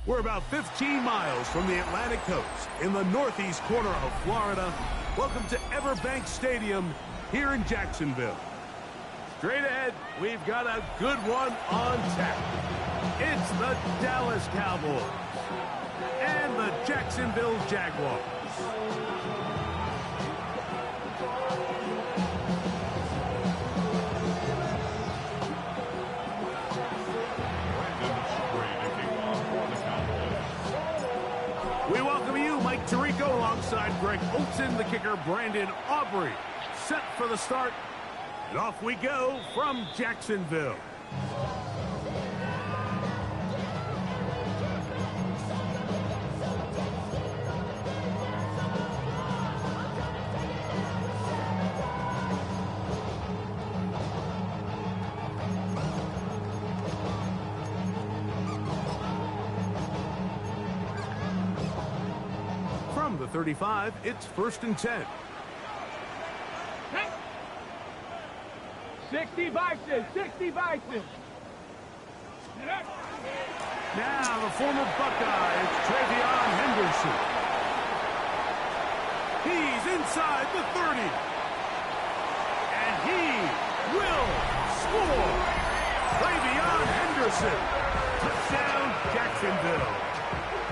We're about 15 miles from the Atlantic coast in the northeast corner of Florida. Welcome to Everbank Stadium here in Jacksonville. Straight ahead, we've got a good one on tap. It's the Dallas Cowboys and the Jacksonville Jaguars. We welcome you, Mike Tirico, alongside Greg Olson, the kicker, Brandon Aubrey. Set for the start, and off we go from Jacksonville. From the 35, it's 1st and 10. 60 Bison, 60 Bison. Now the former Buckeye, it's Travion Henderson. He's inside the 30. And he will score. Travion Henderson. Touchdown, Jacksonville.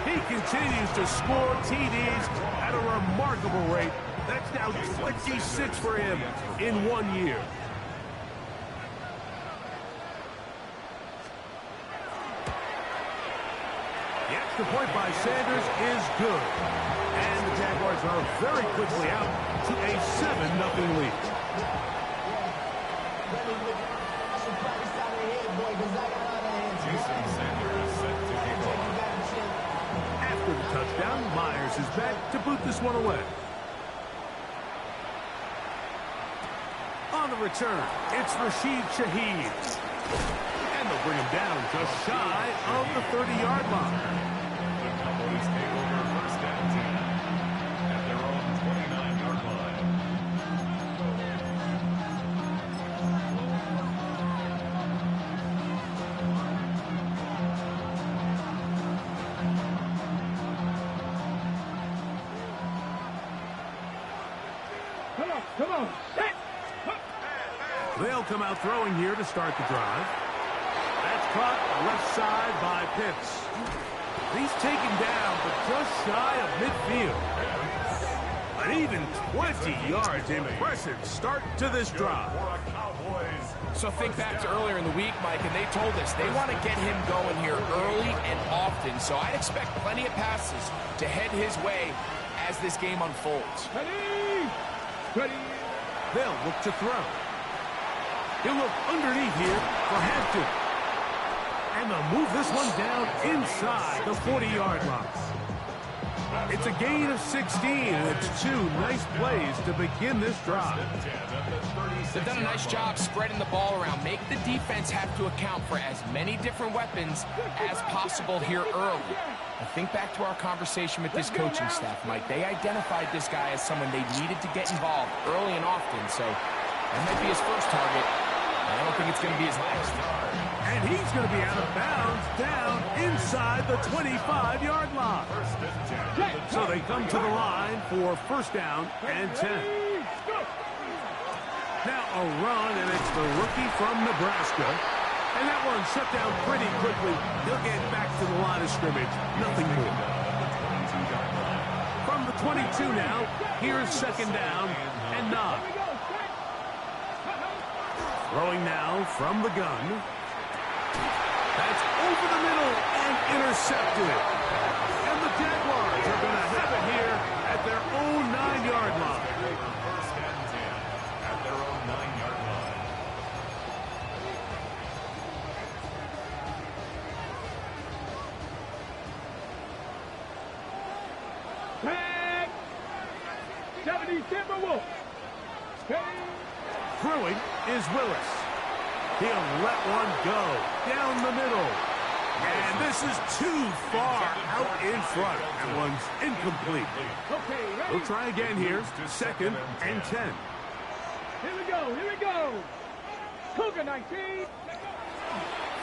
He continues to score TDs at a remarkable rate. That's now 26 for him in 1 year. The extra point by Sanders is good. And the Jaguars are very quickly out to a 7-0 lead. After the touchdown, Myers is back to boot this one away. On the return, it's Rashid Shaheed. And they'll bring him down just shy of the 30-yard line. The Cowboys take over 1st and 10 at their own 29-yard line. Come on, set. They'll come out throwing here to start the drive. That's caught left side by Pitts. He's taken down, but just shy of midfield. An even 20 yards. Impressive start to this drive. So think back to earlier in the week, Mike, and they told us they want to get him going here early and often. So I'd expect plenty of passes to head his way as this game unfolds. Ready. They'll look to throw. He'll look underneath here for Hampton. And they'll move this one down inside the 40-yard line. It's a gain of 16, and it's 2 nice plays to begin this drive. They've done a nice job spreading the ball around. Make the defense have to account for as many different weapons as possible here early. And think back to our conversation with this coaching staff, Mike. They identified this guy as someone they needed to get involved early and often, so that might be his first target. I don't think it's going to be his last. And he's going to be out of bounds down inside the 25-yard line. So they come to the line for 1st down and 10. Now a run, and it's the rookie from Nebraska. And that one shut down pretty quickly. He'll get back to the line of scrimmage. Nothing more. From the 22 now, here's 2nd down and 9. Throwing now from the gun. That's over the middle and intercepted. And the Jaguars are going to have it here at their own 9-yard line. 1st and 10 at their own 9-yard line. Tag. 70 Timberwolves. Throwing is Willis. He'll let one go down the middle. And this is too far out in front. That one's incomplete. Okay, ready. We'll try again here. 2nd and 10. Here we go. Cougar 19.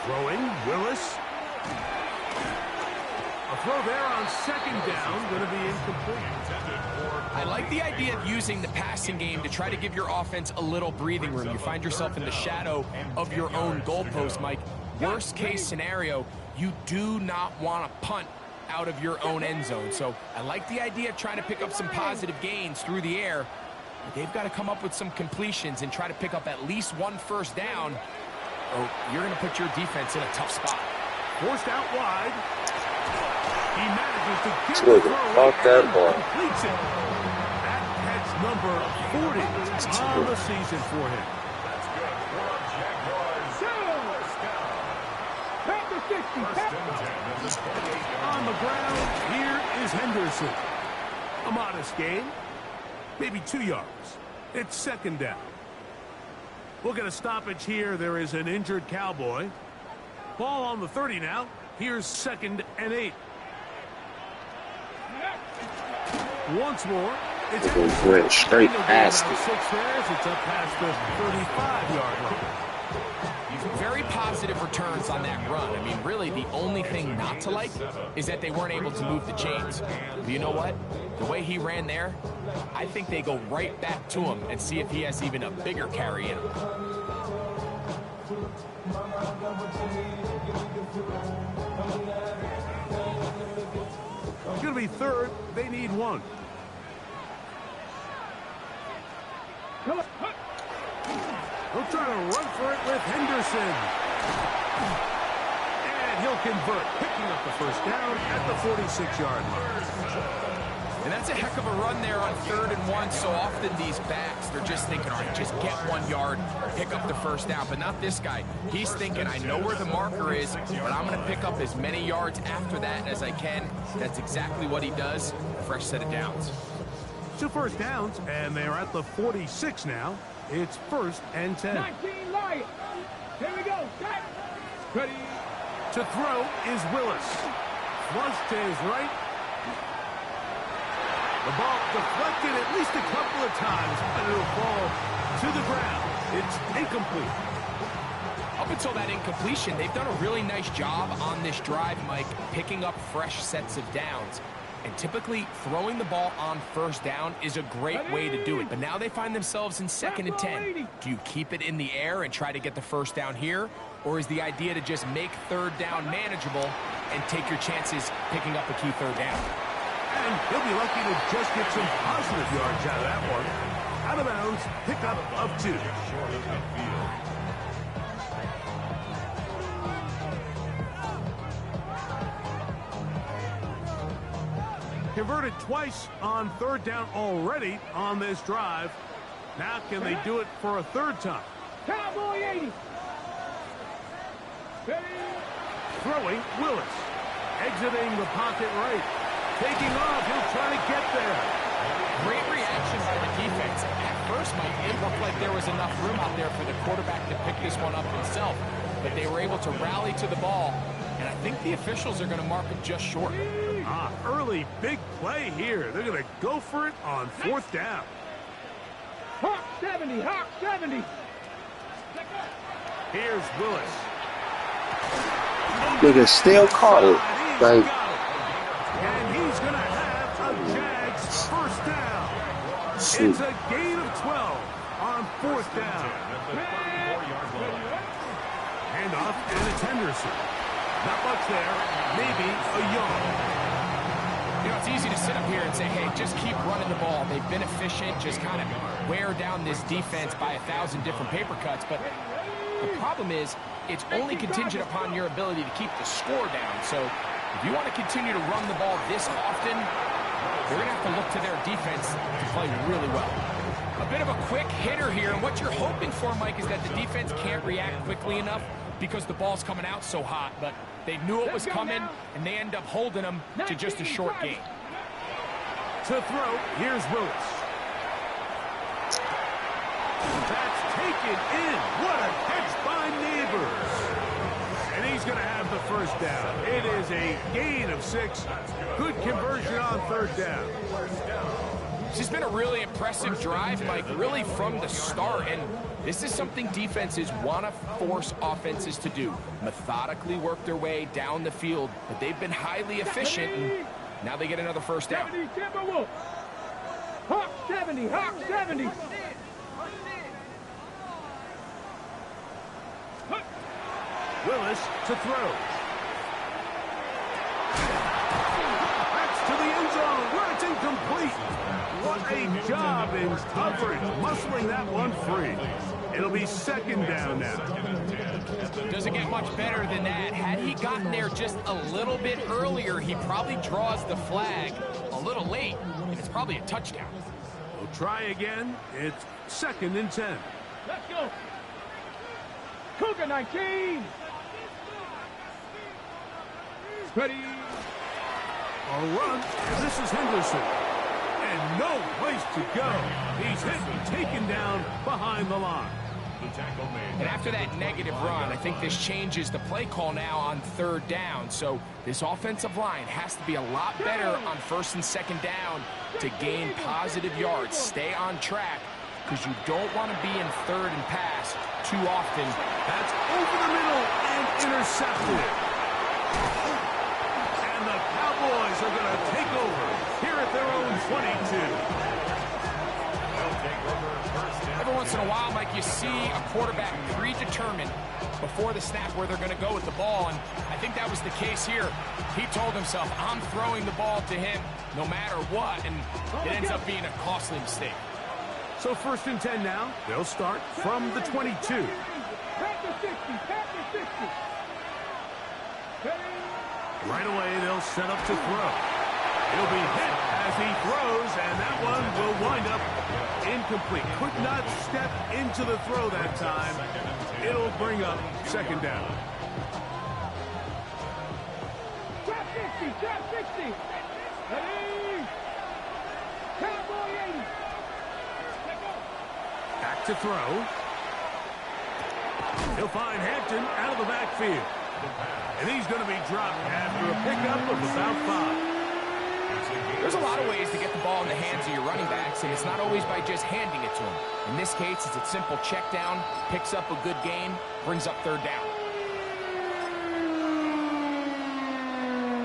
Throwing, Willis. A throw there on second down, going to be incomplete. I like the idea of using the passing game to try to give your offense a little breathing room. You find yourself in the shadow of your own goalpost, Mike. Worst case scenario, you do not want to punt out of your own end zone. So I like the idea of trying to pick up some positive gains through the air. But they've got to come up with some completions and try to pick up at least one first down, or you're going to put your defense in a tough spot. Forced out wide. He manages to get It's the good. throw Fuck that and ball. completes it. That catch number 40 on the season for him. That's good for Jaguars. Back to 60. First and 10 at the 28-yard On the ground, here is Henderson. A modest gain, maybe 2 yards. It's second down. We'll get a stoppage here. There is an injured Cowboy. Ball on the 30 now. Here's 2nd and 8. Once more, it's Went straight past it. 6 there. It's up past the 35-yard line. Very positive returns on that run. I mean, really, the only thing not to like is that they weren't able to move the chains. But you know what? The way he ran there, I think they go right back to him and see if he has even a bigger carry in him. It's going to be third. They need one. They'll try to run for it with Henderson. And he'll convert, picking up the first down at the 46-yard line. And that's a heck of a run there on 3rd and 1. So often these backs, they're just thinking, all right, just get 1 yard, pick up the first down. But not this guy. He's thinking, I know where the marker is, but I'm going to pick up as many yards after that as I can. That's exactly what he does. Fresh set of downs. 2 first downs, and they're at the 46 now. It's 1st and 10. 19 Lions. Here we go. Set. Ready. To throw is Willis. Flush to his right. The ball deflected at least a couple of times, but it'll fall to the ground. It's incomplete. Up until that incompletion, they've done a really nice job on this drive, Mike, picking up fresh sets of downs. And typically, throwing the ball on first down is a great way to do it. But now they find themselves in 2nd and 10. Do you keep it in the air and try to get the first down here? Or is the idea to just make 3rd down manageable and take your chances picking up a key 3rd down? And he'll be lucky to just get some positive yards out of that one. Out of bounds, pickup of 2. short of midfield. Converted twice on 3rd down already on this drive. Now can they do it for a 3rd time? Cowboy 80. Ready. Throwing, Willis. Exiting the pocket right. Taking off, he'll try to get there. Great reaction by the defense. At first, Mike, it looked like there was enough room out there for the quarterback to pick this one up himself. But they were able to rally to the ball. And I think the officials are going to mark him just short. Early big play here. They're going to go for it on 4th down. Hawk 70. Hawk 70. Here's Willis. Nigga still caught it. Like, And he's going to have a Jags first down. shoot. It's a gain of 12 on 4th down. Handoff, and it's Henderson. Not much there. Maybe a yard. You know, it's easy to sit up here and say, hey, just keep running the ball. They've been efficient, just kind of wear down this defense by 1,000 different paper cuts. But the problem is, it's only contingent upon your ability to keep the score down. So if you want to continue to run the ball this often, they're going to have to look to their defense to play really well. A bit of a quick hitter here. And what you're hoping for, Mike, is that the defense can't react quickly enough because the ball's coming out so hot. But they knew it was coming, and they end up holding them to just a short gain. To throw, here's Willis. That's taken in. What a catch by Neighbors. And he's going to have the first down. It is a gain of 6. Good conversion on 3rd down. This has been a really impressive drive, Mike, really from the start. And This is something defenses want to force offenses to do. Methodically work their way down the field, but they've been highly efficient, and now they get another first down. 70, Timberwolves. Hawk 70, Hawk 70. Willis to throw. That's to the end zone where it's incomplete. What a job in coverage, muscling that one free. It'll be second down now. Doesn't get much better than that. Had he gotten there just a little bit earlier, he probably draws the flag a little late, and it's probably a touchdown. We'll try again. It's second and 10. Let's go. Cougar 19. Ready. A run. This is Henderson. And no place to go. He's hit and taken down behind the line. And after that negative run, I think this changes the play call now on third down. So this offensive line has to be a lot better on first and second down to gain positive yards. Stay on track, because you don't want to be in third and pass too often. That's over the middle and intercepted. And the Cowboys are going to take over here at their own 22. Every once in a while, Mike, you see a quarterback predetermined before the snap where they're going to go with the ball, and I think that was the case here. He told himself, I'm throwing the ball to him no matter what, and it ends up being a costly mistake. So first and 10 now. They'll start from the 22. Back to 60, back to 60. Right away, they'll set up to throw. He'll be hit as he throws, and that one will wind up incomplete. Could not step into the throw that time. It'll bring up second down. Trap 60, trap 60. Ready. Cowboy 80. Back to throw. He'll find Hampton out of the backfield. And he's going to be dropped after a pickup of about 5. There's a lot of ways to get the ball in the hands of your running backs, and it's not always by just handing it to them. In this case, it's a simple check down, picks up a good gain, brings up third down.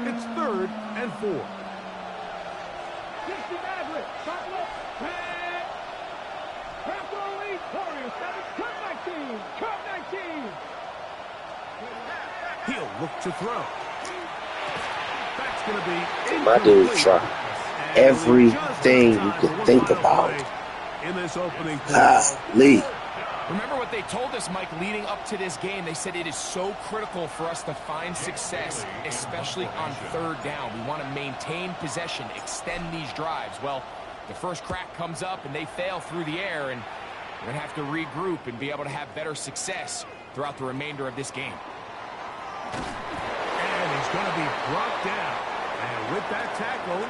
It's third and 4. 60 Maverick. Butler. Pat. Cowboy lead. Warriors 7. Cut 19. Cut 19. He'll look to throw. That's going to be My dude incomplete. try everything you could think about. In this opening Lee. Remember what they told us, Mike, leading up to this game. They said it is so critical for us to find success, especially on third down. We want to maintain possession, extend these drives. Well, the first crack comes up and they fail through the air, and we're going to have to regroup and be able to have better success throughout the remainder of this game. And he's going to be brought down. And with that tackle,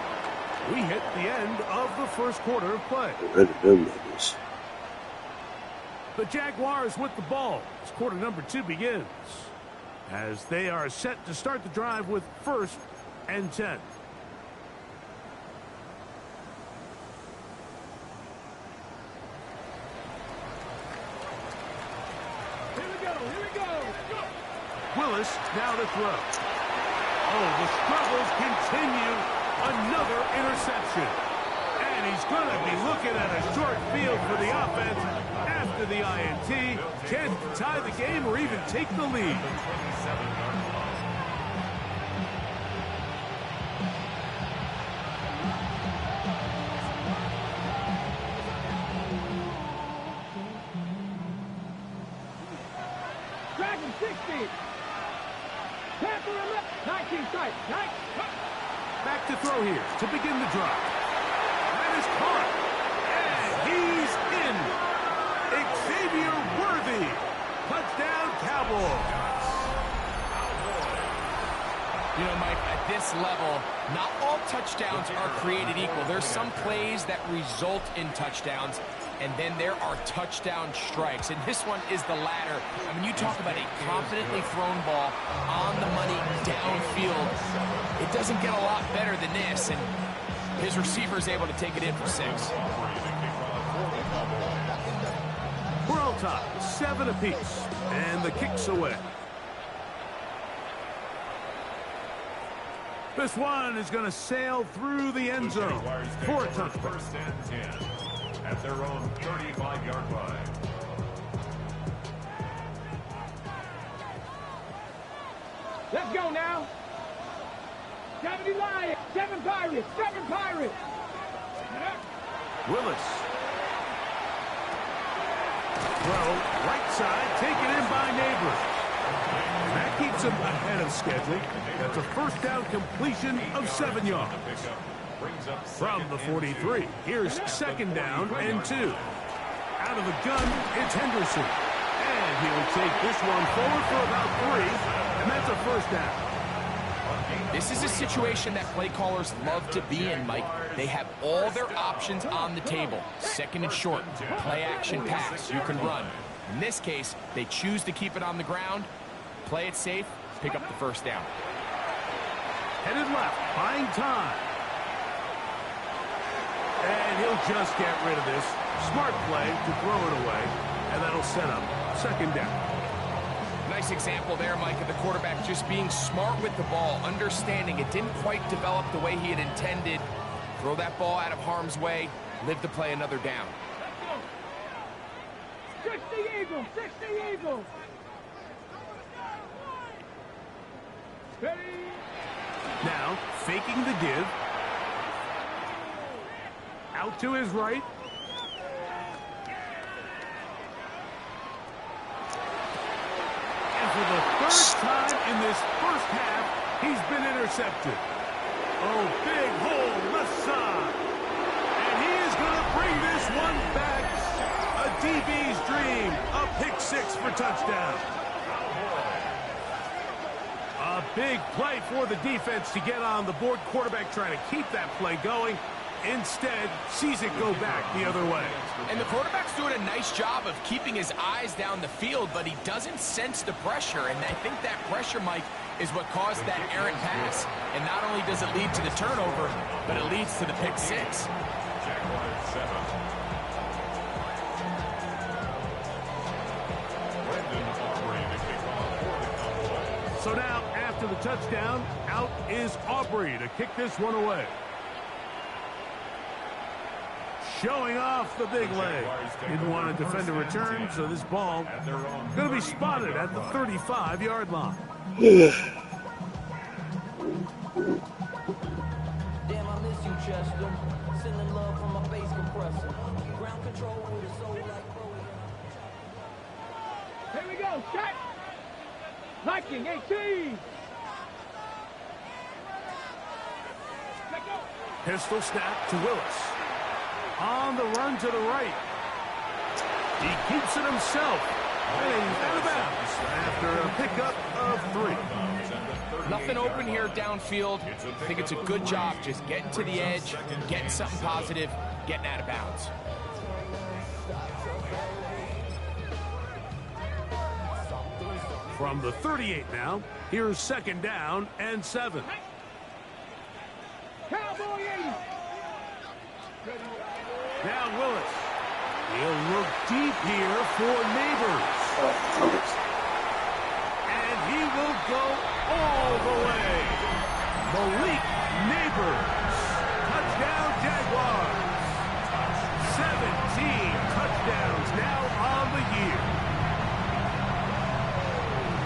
we hit the end of the first quarter of play. The Jaguars with the ball as quarter number 2 begins, as they are set to start the drive with first and 10. Here we go. Willis now to throw. Oh, the struggles continue. Another interception. And he's going to be looking at a short field for the offense after the INT. Can't tie the game or even take the lead. Dragon 60. Panther and left. 19 strike. Back to throw here to begin the drive. That is caught. And he's in. Xavier Worthy. Touchdown, Cowboys. You know, Mike, at this level, not all touchdowns are created equal. There's some plays that result in touchdowns, and then there are touchdown strikes. And this one is the latter. I mean, you talk about a confidently thrown ball on the money downfield. It doesn't get a lot better than this, and his receiver's able to take it in for 6. We're all top, 7 apiece. And the kick's away. This one is going to sail through the end zone for a touchdown. First and 10 at their own 35-yard line. Let's go now. 70 Lions, 7 Pirates, 7 Pirates. Willis. Throw, right side, taken in by Neighbors. And that keeps him ahead of schedule. That's a first down completion of 7 yards. From the 43, here's second down and 2. Out of the gun, it's Henderson. And he'll take this one forward for about 3, and that's a first down. This is a situation that play callers love to be in, Mike. They have all their options on the table. Second and short, play action pass, you can run. In this case, they choose to keep it on the ground, play it safe, pick up the first down. Headed left, buying time. And he'll just get rid of this. Smart play to throw it away, and that'll set up second down. Nice example there, Mike, of the quarterback just being smart with the ball, understanding it didn't quite develop the way he had intended. Throw that ball out of harm's way, live to play another down. 60 Eagles, 60 Eagles. Ready? Now, faking the give. Out to his right. And for the third time in this first half, he's been intercepted. Oh, big hole left side. And he is going to bring this one back. A DB's dream. A pick 6 for touchdown. A big play for the defense to get on the board. Quarterback trying to keep that play going. Instead, sees it go back the other way. And the quarterback's doing a nice job of keeping his eyes down the field, but he doesn't sense the pressure. And I think that pressure, Mike, is what caused that errant pass. And not only does it lead to the turnover, but it leads to the pick 6. Jaguars 7. So now, after the touchdown, out is Aubrey to kick this one away. Showing off the big leg. Didn't want to defend a return, so this ball going to be spotted at the 35-yard line. Damn, I miss you, Chester. Sending love from my bass compressor. Ground control with a soul like Chloe. Here we go, set. Liking 18. Let go. Pistol snap to Willis. On the run to the right. He keeps it himself. Heading out of bounds after a pickup of 3. Nothing open here downfield. I think it's a good job just getting to the edge, getting something positive, getting out of bounds. From the 38 now, here's second down and 7. Cowboy 80. Now Willis. He'll look deep here for Neighbors. And he will go all the way. Malik Neighbors. Touchdown Jaguars. 17 touchdowns now on the year.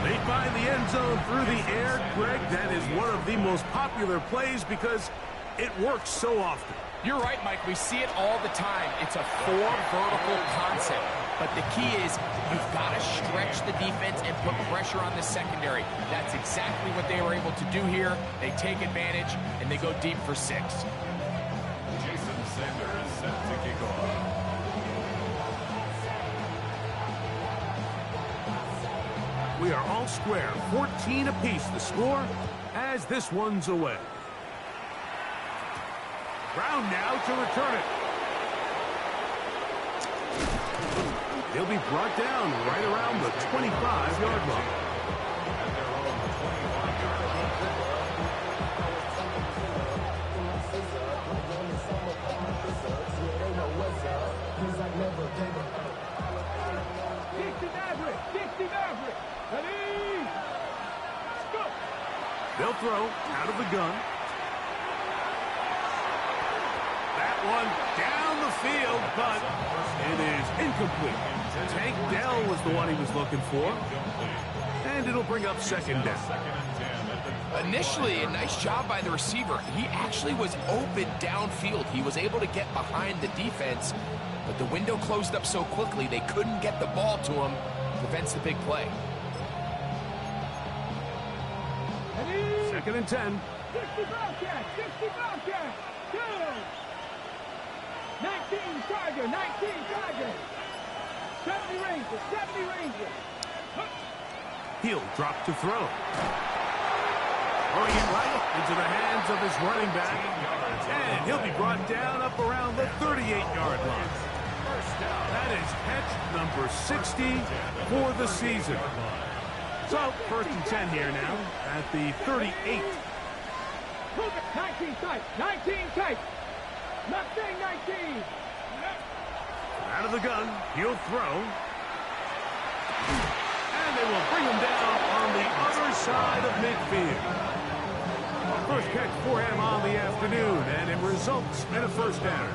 They find the end zone through the air. Greg, that is one of the most popular plays because it works so often. You're right, Mike. We see it all the time. It's a 4 vertical concept. But the key is you've got to stretch the defense and put pressure on the secondary. That's exactly what they were able to do here. They take advantage, and they go deep for 6. Jason Sanders set to kick off. We are all square. 14 apiece the score as this one's away. Brown now to return it. He'll be brought down right around the 25-yard line. Ready? Go. They'll throw out of the gun. That one down the field, but it is incomplete. Tank Dell was the one he was looking for. And it'll bring up second down. Initially, a nice job by the receiver. He actually was open downfield. He was able to get behind the defense, but the window closed up so quickly they couldn't get the ball to him. Prevents the big play. Second and 10. 60 Bobcat, 60 Bobcat. Go. 19 Tiger, 19 Tiger. 70 Rangers, 70 Rangers. He'll drop to throw. Throwing it right into the hands of his running back. And he'll be brought down up around the 38-yard line. That is catch number 60 for the season. So, first and 10 here now at the 38. 19 tight, 19 tight. Mustang 19. Out of the gun, he'll throw. And they will bring him down on the other side of midfield. First catch for him on the afternoon, and it results in a first down.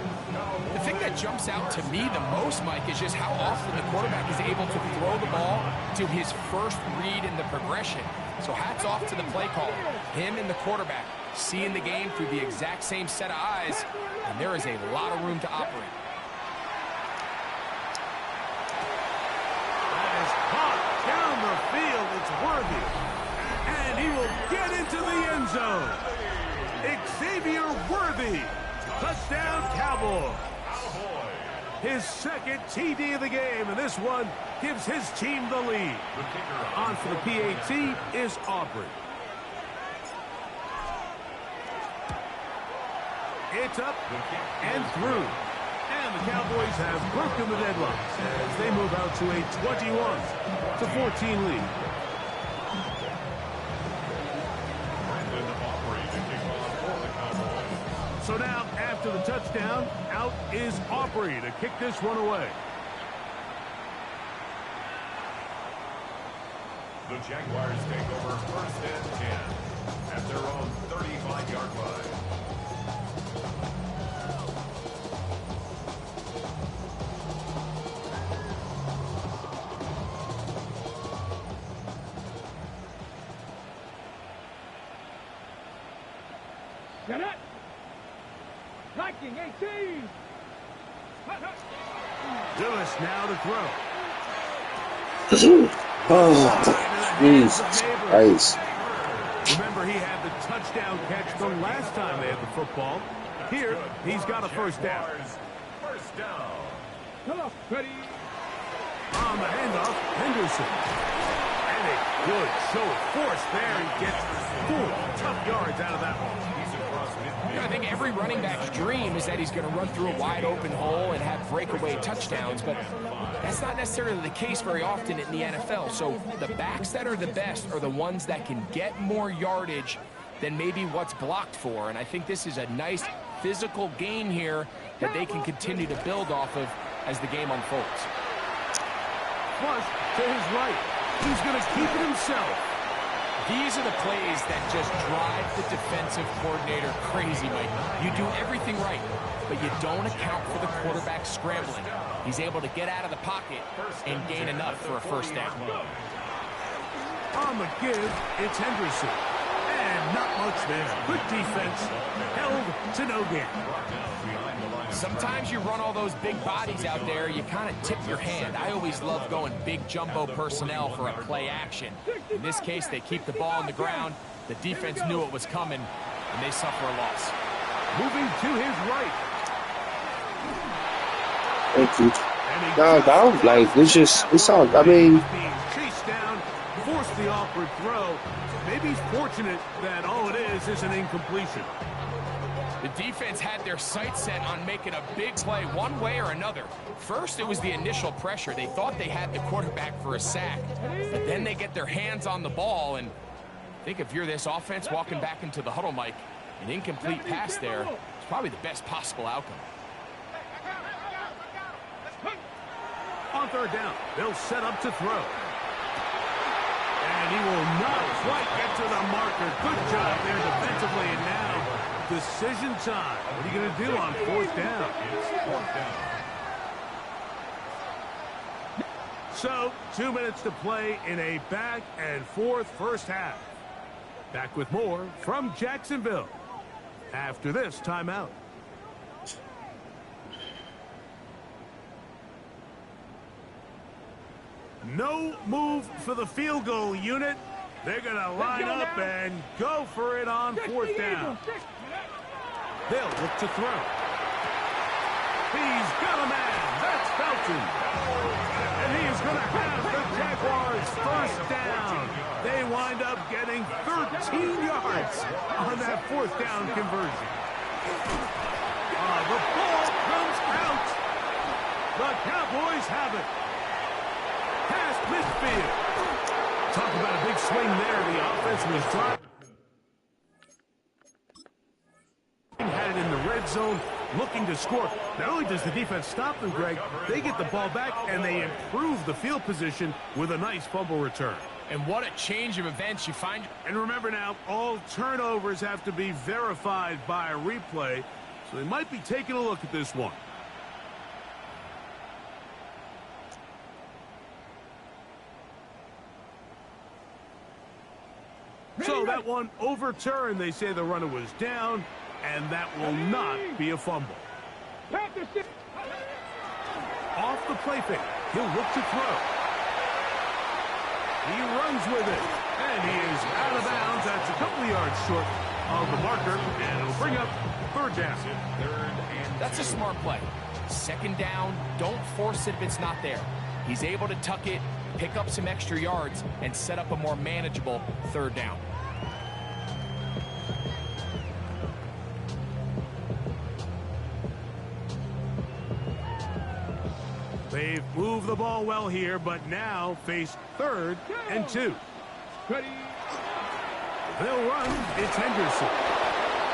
The thing that jumps out to me the most, Mike, is just how often the quarterback is able to throw the ball to his first read in the progression. So hats off to the play caller. Him and the quarterback seeing the game through the exact same set of eyes, and there is a lot of room to operate. That is caught down the field. It's Worthy. And he will get into the end zone. Xavier Worthy. Touchdown, Cowboys. His second TD of the game, and this one gives his team the lead. On for the PAT is Aubrey. It's up and through. And the Cowboys have broken the deadlock as they move out to a 21-14 lead. So now, after the touchdown, out is Aubrey to kick this one away. The Jaguars take over first and 10 at their own 35-yard line. Get it. Viking 18. Lewis now to throw. Oh, Jesus Christ. Remember, he had the touchdown catch the last time they had the football. Here, he's got a first down. First down. Hello, ready. On the handoff, Henderson. And a good show of force there. He gets 4 tough yards out of that one. I think every running back's dream is that he's going to run through a wide open hole and have breakaway touchdowns, but that's not necessarily the case very often in the NFL. So the backs that are the best are the ones that can get more yardage than maybe what's blocked for. And I think this is a nice physical game here that they can continue to build off of as the game unfolds. Flush to his right. He's going to keep it himself. These are the plays that just drive the defensive coordinator crazy, Mike. You do everything right, but you don't account for the quarterback scrambling. He's able to get out of the pocket and gain enough for a first down. On the give, it's Henderson. And not much there. Good defense. Held to no gain. Sometimes you run all those big bodies out there, you kind of tip your hand. I always love going big jumbo personnel for a play action. In this case, they keep the ball on the ground. The defense knew it was coming, and they suffer a loss. Moving to his right. Thank you. No, like, it's all, I mean. Being chased down, forced the awkward throw. Maybe he's fortunate that all it is an incompletion. The defense had their sights set on making a big play one way or another. First, it was the initial pressure. They thought they had the quarterback for a sack, but then they get their hands on the ball, and I think if you're this offense walking back into the huddle, Mike, an incomplete pass there is probably the best possible outcome. On third down, they'll set up to throw. And he will not quite get to the marker. Good job there defensively. And now, decision time. What are you going to do on fourth down? So, 2 minutes to play in a back-and-forth first half. Back with more from Jacksonville after this timeout. No move for the field goal unit. They're going to line up and go for it on fourth down. They'll look to throw. He's got a man. That's Felton. And he is going to have the Jaguars first down. They wind up getting 13 yards on that fourth down conversion. The ball comes out. The Cowboys have it. Past midfield. Talk about a big swing there. The offense was dropped. Had it in the red zone, looking to score. Not only does the defense stop them, Greg, they get the ball back and they improve the field position with a nice fumble return. And what a change of events you find. And remember now, all turnovers have to be verified by a replay, so they might be taking a look at this one. So that one overturned. They say the runner was down, and that will not be a fumble. Off the play fake, he'll look to throw. He runs with it, and he is out of bounds. That's a couple of yards short of the marker, and it'll bring up third down. That's a smart play. Second down, don't force it if it's not there. He's able to tuck it, pick up some extra yards, and set up a more manageable third down. They've moved the ball well here, but now face 3rd and 2. They'll run. It's Henderson.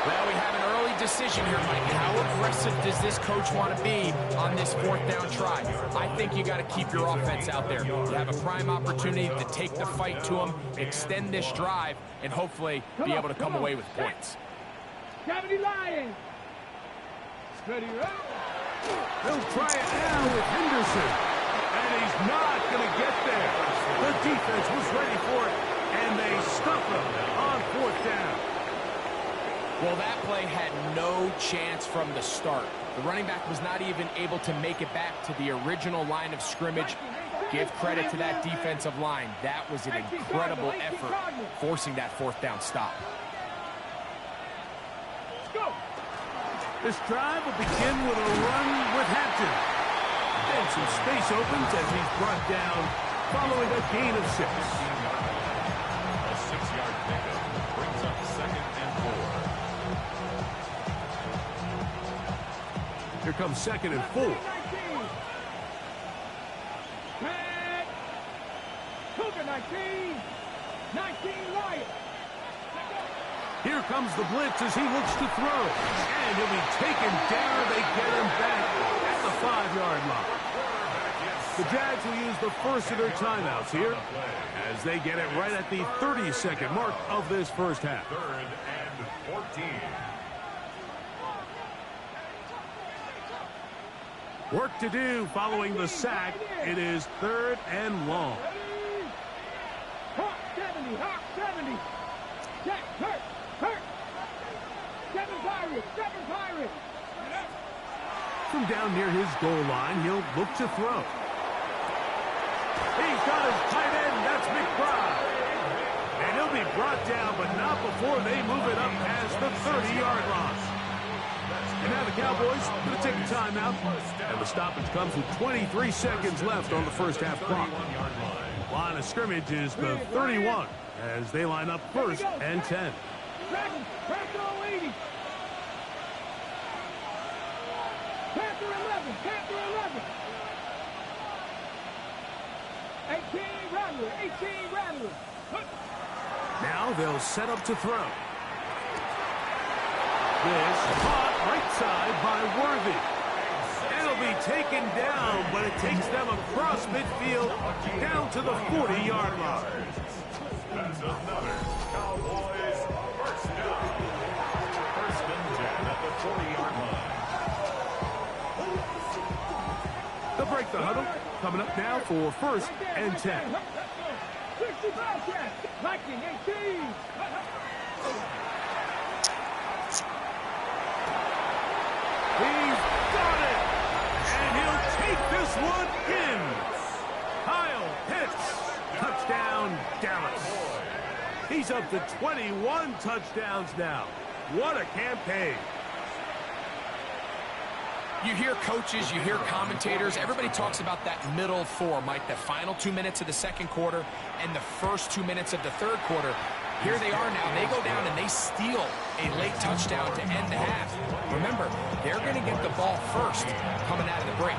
Well, we have an early decision here, Mike. How aggressive does this coach want to be on this fourth down try? I think you got to keep your offense out there. You have a prime opportunity to take the fight to them, extend this drive, and hopefully be able to come away with points. 70 Lions. Ready, right? They'll try it now with Henderson. And he's not going to get there. The defense was ready for it, and they stuff him on fourth down. Well, that play had no chance from the start. The running back was not even able to make it back to the original line of scrimmage. Give credit to that defensive line. That was an incredible effort, forcing that fourth down stop. This drive will begin with a run with Hampton. And some space opens as he's brought down following a gain of 6. A 6-yard pickup brings up 2nd and 4. Here comes 2nd and 4. Cougar 19. 19 Lions. Here comes the blitz as he looks to throw. And he'll be taken down. They get him back at the 5-yard line. The Jags will use the first of their timeouts here as they get it right at the 30-second mark of this first half. 3rd and 14. Work to do following the sack. It is 3rd and long. Hawk 70. Hawk 70. Jack, hurt. 7 Pirates. 7 Pirates. From down near his goal line, he'll look to throw. He's got his tight end. That's McBride. And he'll be brought down, but not before they move it up past the 30-yard line. And now the Cowboys going to take a timeout. And the stoppage comes with 23 seconds left on the first half clock. Line of scrimmage is the 31 as they line up 1st and 10. Panther 80. Panther 11. Panther 11. 18 Rattler. 18 Rattler. Now they'll set up to throw. This caught right side by Worthy. And it'll be taken down, but it takes them across midfield down to the 40-yard line. That's another Cowboys first down. First and 10 at the 40-yard line. They'll break the huddle. Coming up now for first and 10. 65 catch. 1918. He's got it! And he'll take this one in. Kyle Pitts. Touchdown, Dallas. He's up to 21 touchdowns now. What a campaign. You hear coaches, you hear commentators, everybody talks about that middle four, Mike, the final 2 minutes of the second quarter and the first 2 minutes of the third quarter. Here they are now. They go down and they steal a late touchdown to end the half. Remember, they're going to get the ball first coming out of the break.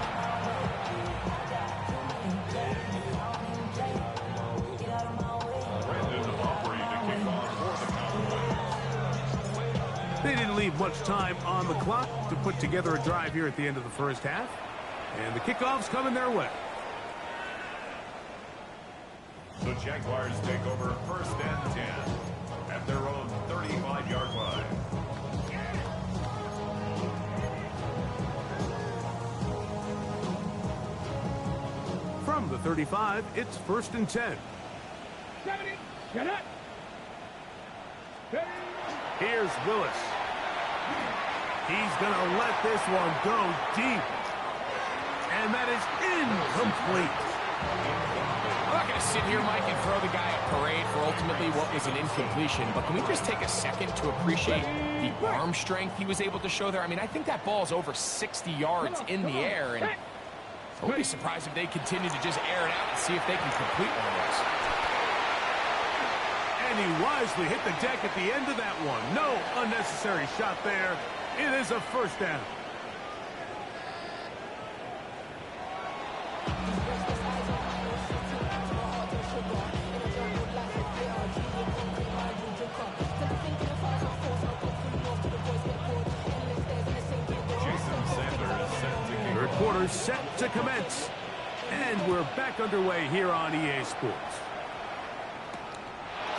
They didn't leave much time on the clock to put together a drive here at the end of the first half. And the kickoff's coming their way. The Jaguars take over first and 10 at their own 35-yard line. From the 35, it's first and 10. 70. Get up. Here's Willis. He's going to let this one go deep. And that is incomplete. I'm not going to sit here, Mike, and throw the guy a parade for ultimately what was an incompletion, but can we just take a second to appreciate the arm strength he was able to show there? I mean, I think that ball is over 60 yards in the air, and I wouldn't be surprised if they continue to just air it out and see if they can complete one of those. And he wisely hit the deck at the end of that one. No unnecessary shot there. It is a first down. Third quarter set to commence. And we're back underway here on EA Sports.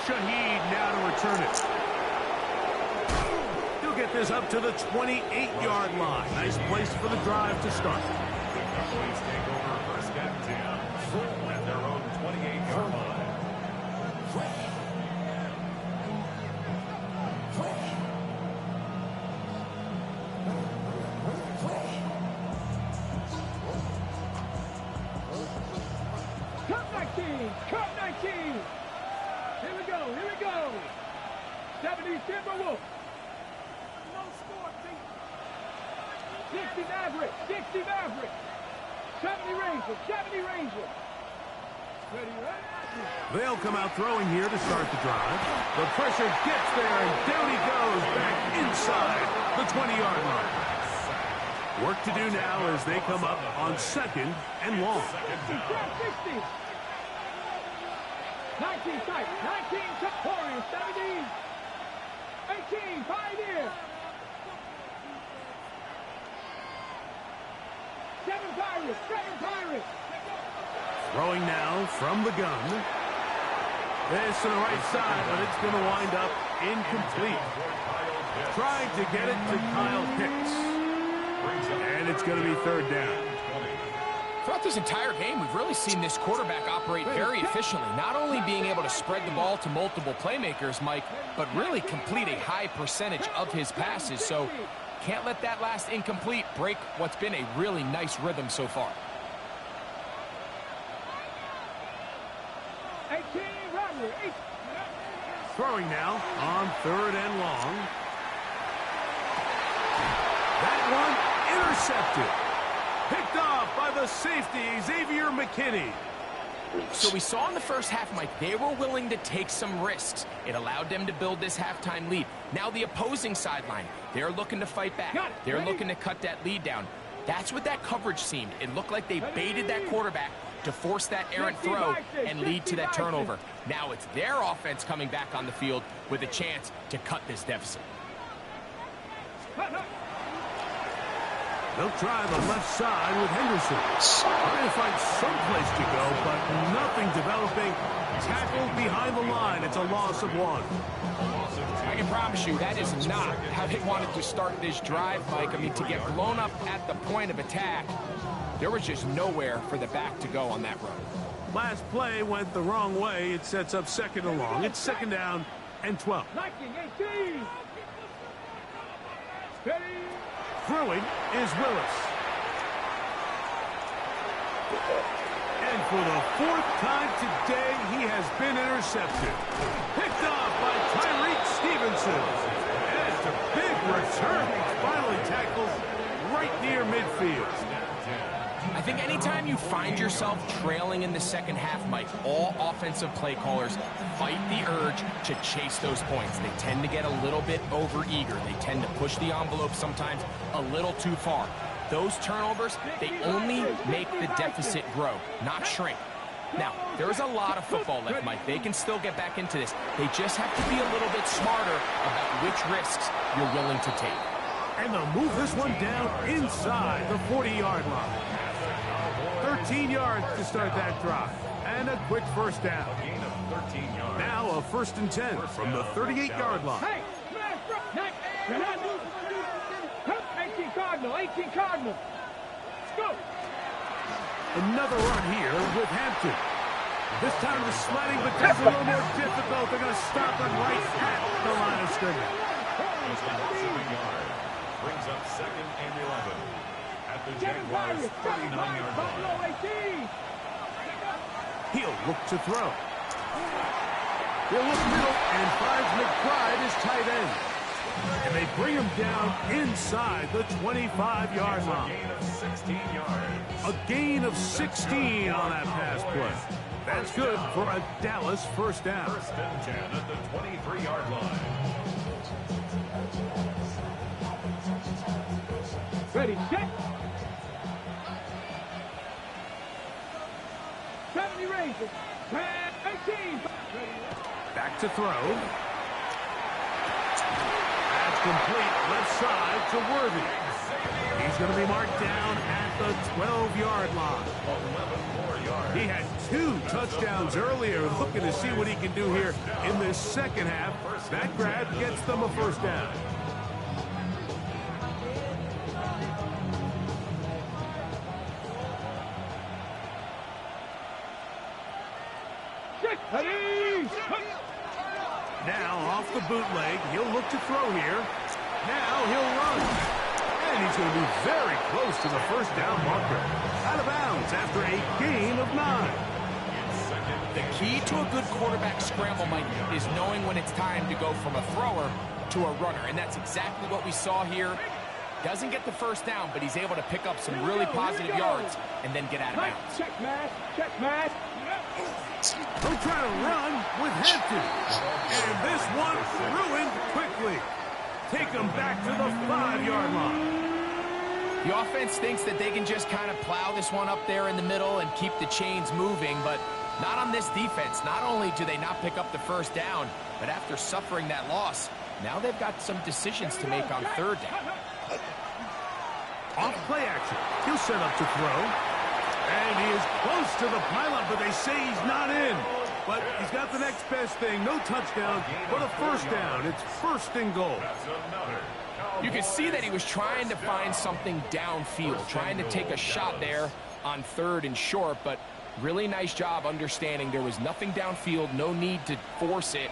Shaheed now to return it. He'll get this up to the 28-yard line. Nice place for the drive to start. The Cowboys take over first and 10 at their own 28-yard line. Cup 19. Cup 19. Here we go. Here we go. 70 Timberwolves. No score, team. 60 Mavericks. 60 Mavericks. 70 Rangers. 70 Rangers. Ready, ready? They'll come out throwing here to start the drive. The pressure gets there, and down he goes back inside the 20-yard line. Work to do now as they come up on second and long. 60. 19 tight. 19 took Warriors. 17. 18 Pioneer. 7 Pirates. 7 Pirates. Throwing now from the gun. This to the right side, but it's going to wind up incomplete. Trying to get it to Kyle Pitts. And it's going to be third down. Throughout this entire game, we've really seen this quarterback operate very efficiently, not only being able to spread the ball to multiple playmakers, Mike, but really complete a high percentage of his passes. So can't let that last incomplete break what's been a really nice rhythm so far. 18 Robbery. Throwing now on third and long. That one intercepted. Picked off by the safety, Xavier McKinney. So we saw in the first half, Mike, they were willing to take some risks. It allowed them to build this halftime lead. Now the opposing sideline, they're looking to fight back. They're looking to cut that lead down. That's what that coverage seemed. It looked like they baited that quarterback to force that errant throw and lead to that turnover. Now it's their offense coming back on the field with a chance to cut this deficit. They'll try the left side with Henderson. Trying to find some place to go, but nothing developing. Tackled behind the line. It's a loss of 1. I can promise you that is not how they wanted to start this drive, Mike. I mean, to get blown up at the point of attack, there was just nowhere for the back to go on that run. Last play went the wrong way. It sets up 2nd and long. It's 2nd down and 12. 19-18. Steady. Throwing is Willis. And for the 4th time today, he has been intercepted. Picked off by Tyreek Stevenson. And it's a big return. Finally tackled right near midfield. I think anytime you find yourself trailing in the second half, Mike, all offensive play callers fight the urge to chase those points. They tend to get a little bit overeager. They tend to push the envelope sometimes a little too far. Those turnovers, they only make the deficit grow, not shrink. Now, there's a lot of football left, Mike. They can still get back into this. They just have to be a little bit smarter about which risks you're willing to take. And they'll move this one down inside the 40-yard line. 13 yards to start that drive. And a quick first down. Now a 1st and 10 from the 38-yard line. Hey, 18 Cardinal, 18 Cardinal. Let's go. Another run here with Hampton. This time the sledding becomes a little more difficult. They're going to stop him right at the line of scrimmage. Brings up 2nd and 11 at the Jaguars' 39-yard line. He'll look to throw. He'll look middle and finds McBride as tight end. And they bring him down inside the 25-yard line. A gain of 16 yards. A gain of 16 on that pass play. That's good for a Dallas first down. 1st and 10 at the 23-yard line. Ready, set. 70 raises. 18. Back to throw. That's complete left side to Worthy. He's going to be marked down at the 12-yard line. 11 more yards. He had 2 touchdowns earlier, looking to see what he can do here in this second half. That grab gets them a first down. Now off the bootleg, he'll look to throw here. Now he'll run. And he's going to be very close to the first down marker. Out of bounds after a gain of 9. The key to a good quarterback scramble, Mike, is knowing when it's time to go from a thrower to a runner. And that's exactly what we saw here. Doesn't get the first down, but he's able to pick up some really positive yards and then get out of bounds. Check mash, check mash. He'll try to run with Hampton. And this one ruined quickly. Take him back to the 5-yard line. The offense thinks that they can just kind of plow this one up there in the middle and keep the chains moving, but not on this defense. Not only do they not pick up the first down, but after suffering that loss, now they've got some decisions to make on 3rd down. Off play action. He'll set up to throw. And he is close to the pylon, but they say he's not in. But he's got the next best thing. No touchdown, but a first down. It's 1st and goal. You can see that he was trying to find something downfield, trying to take a shot there on 3rd and short, but really nice job understanding there was nothing downfield, no need to force it.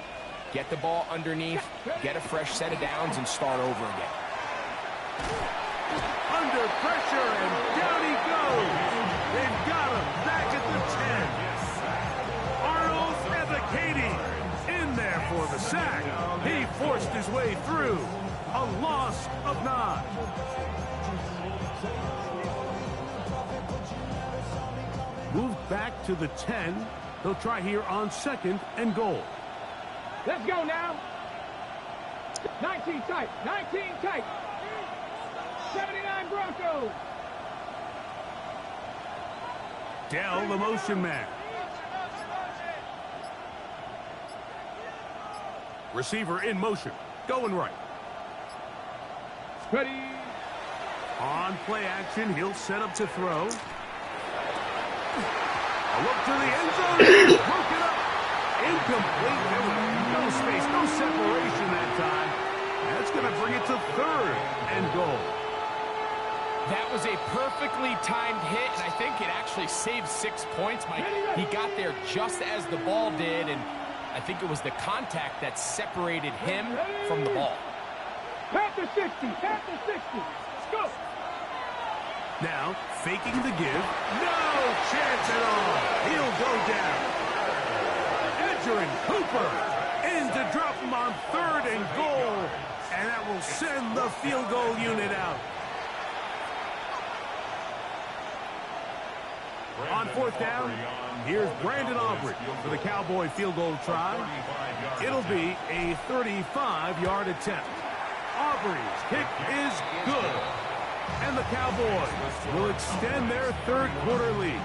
Get the ball underneath, get a fresh set of downs, and start over again. Under pressure, and down he goes. They've got him back at the 10. Arnold Evacati in there for the sack. He forced his way through. A loss of 9. Moved back to the 10. They'll try here on 2nd and goal. Let's go now. 19 tight, 19 tight. 79 Broncos. Dell, the motion man. Receiver in motion. Going right. Ready. On play action, he'll set up to throw. A look to the end zone. Broke it up. Incomplete. There was no space, no separation that time. That's going to bring it to third and goal. That was a perfectly timed hit, and I think it actually saved 6 points, Mike. He got there just as the ball did, and I think it was the contact that separated him from the ball. Pass to 60. Pass to 60. Let's go. Now, faking the give. No chance at all. He'll go down. Edgerrin Cooper in to drop him on third and goal. And that will send the field goal unit out. On fourth down, here's Brandon Aubrey for the Cowboy field goal try. It'll be a 35-yard attempt. Aubrey's kick is good. And the Cowboys will extend their third quarter lead.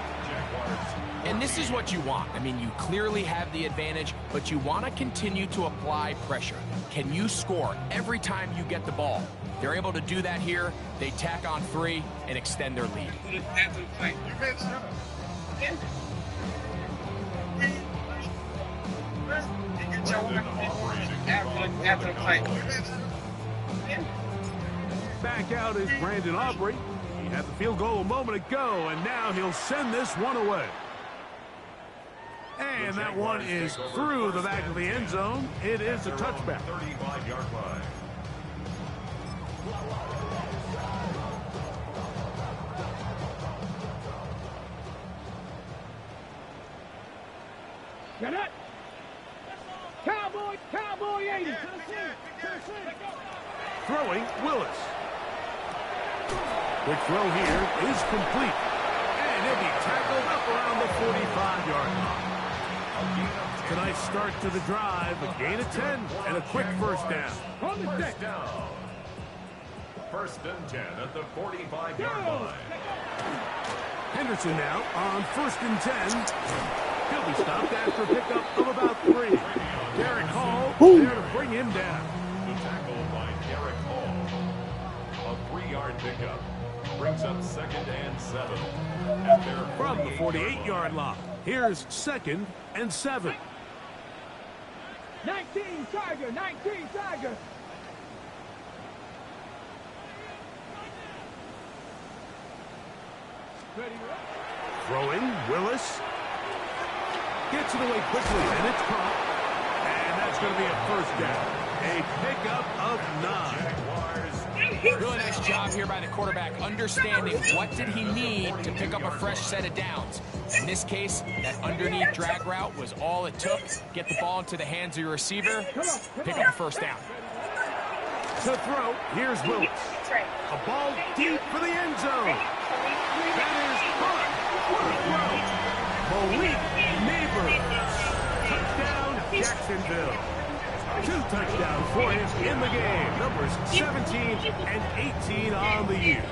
And this is what you want. I mean, you clearly have the advantage, but you want to continue to apply pressure. Can you score every time you get the ball? They're able to do that here. They tack on 3 and extend their lead. Back out is Brandon Aubrey. He had the field goal a moment ago, and now he'll send this one away. And that one is through the back of the end zone. It is a touchback. 35-yard line. Got it. Cowboy 80. Throwing, Willis. Quick throw here is complete. And he'll be tackled up around the 45-yard line. Tonight's start to the drive, a gain of 10 and a quick first down. On the First down. First and 10 at the 45-yard line. Henderson now on first and 10. He'll be stopped after a pickup of about 3. Derek Hall there to bring him down. The tackle by Derek Hall. A 3-yard pickup. Brings up second and 7. At their From the 48-yard line, here's second and 7. 19 Tiger. 19 Tiger. Ready, Throwing, Willis. Gets it away quickly, and it's caught. And that's going to be a first down. A pickup of 9. Really nice job here by the quarterback, understanding what did he need to pick up a fresh set of downs. In this case, that underneath drag route was all it took. Get the ball into the hands of your receiver, pick up a first down. To throw, here's Willis. A ball deep for the end zone. That is caught. What a throw. Malik Neighbors. Touchdown, Jacksonville. 2 touchdowns for him in the game. Numbers 17 and 18 on the year.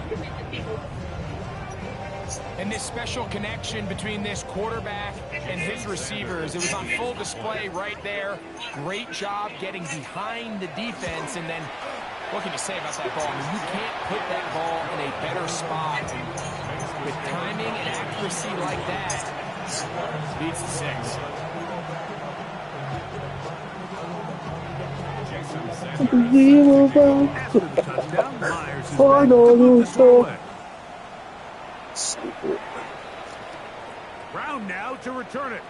And this special connection between this quarterback and his receivers, it was on full display right there. Great job getting behind the defense, and then what can you say about that ball? I mean, you can't put that ball in a better spot. With timing and accuracy like that, beats the 6. Unbelievable. After the touchdown, Myers is back to move this way. Brown now to return it.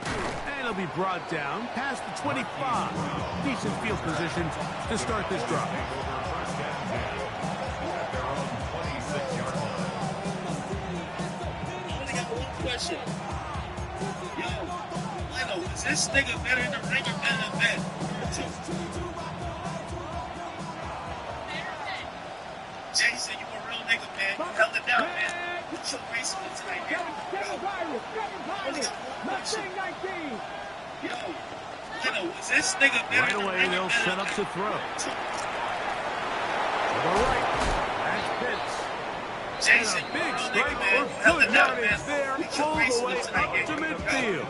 And it'll be brought down past the 25. Decent field position to start this drive. Question. Yo, Leno, is this nigga better in the ring or better than that? Jason, you a real nigga, man. You held it down, man. What's your race for tonight, man? Kevin Pirates. Mustang 19. Yo, Leno, is this nigga better Right in the away, ring or they'll better set than up to throw. that? To the right. That's Pitts. Jason, And a you a big real strike nigga, man. for You held good it down, yardage man. there, What's your all race the for way tonight, up man? to You midfield.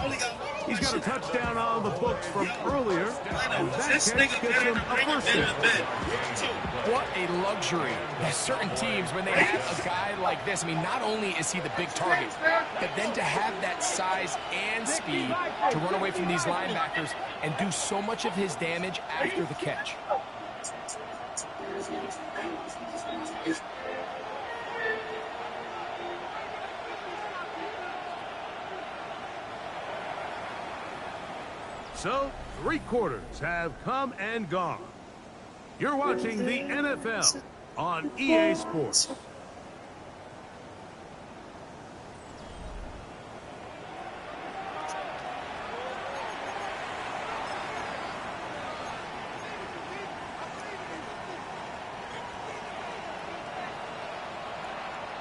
only got He's got a touchdown on the books from earlier, and that This catch nigga gets better him than a Raymond first down. Ben. What a luxury. There's certain teams, when they have a guy like this, I mean, not only is he the big target, but then to have that size and speed to run away from these linebackers and do so much of his damage after the catch. So, 3 quarters have come and gone. You're watching the NFL on EA Sports.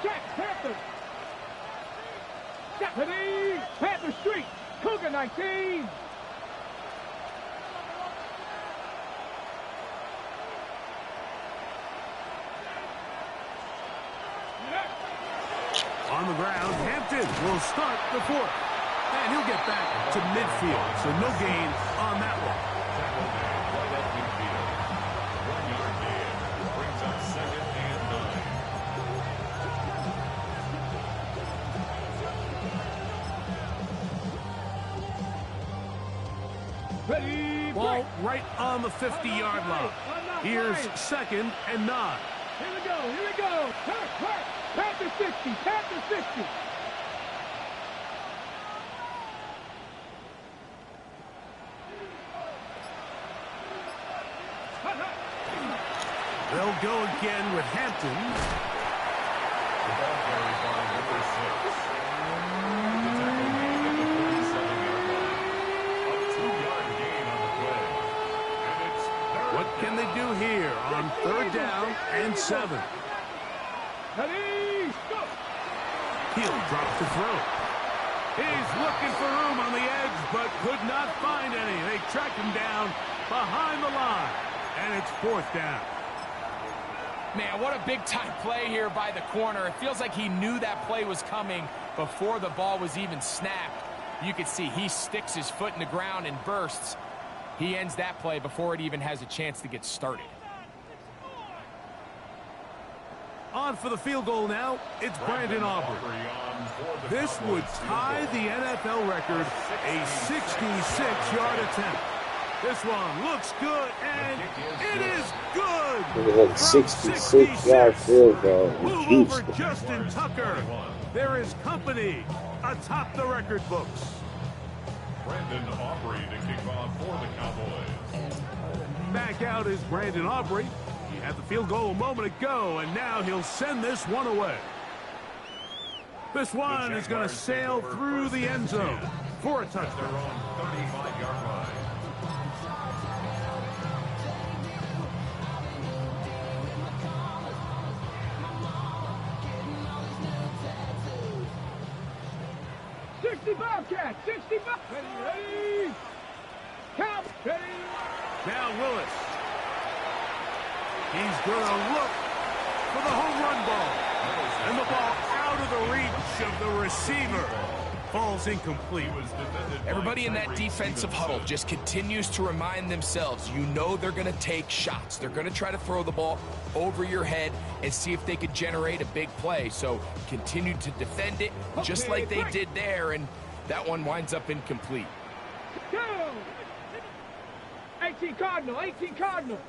Check, Panthers. Stephanie, Panther Street, Cougar 19. On the ground, Hampton will start the 4th. And he'll get back to midfield, so no gain on that one. Right at midfield. 1-yard gain. Brings up 2nd and 9. Ready, Ball right on the 50-yard line. Here's 2nd and 9. Here we go, here we go. Hurt. Panther 50, Panther 50. They'll go again with Hampton. The ball carried by number 6. The tackle made at the 37-yard line. A 2-yard gain on the play. And it's 3rd. What can they do here on 3rd down and 7? Ready, go. He'll drop to throw. He's looking for room on the edge, but could not find any. They track him down behind the line, and it's 4th down. Man, what a big-time play here by the corner. It feels like he knew that play was coming before the ball was even snapped. You can see he sticks his foot in the ground and bursts. He ends that play before it even has a chance to get started. On for the field goal now, it's Brandon Aubrey. This would tie the NFL record, a 66-yard attempt. This one looks good, and it is good. Look at that 66-yard field goal. Move over Justin Tucker. There is company atop the record books. Brandon Aubrey to kick off for the Cowboys. Back out is Brandon Aubrey. He had the field goal a moment ago, and now he'll send this one away. This one is going to sail through the end zone for a touchdown. They're on 35-yard line. Bobcat, 65. Ready. Count. Ready. Now Willis. He's going to look for the home run ball. And the ball out of the reach of the receiver. Falls incomplete. Everybody in that defensive huddle just continues to remind themselves, you know they're going to take shots. They're going to try to throw the ball over your head and see if they could generate a big play. So continue to defend it just like they did there, and that one winds up incomplete. 18 Cardinal, 18 Cardinal.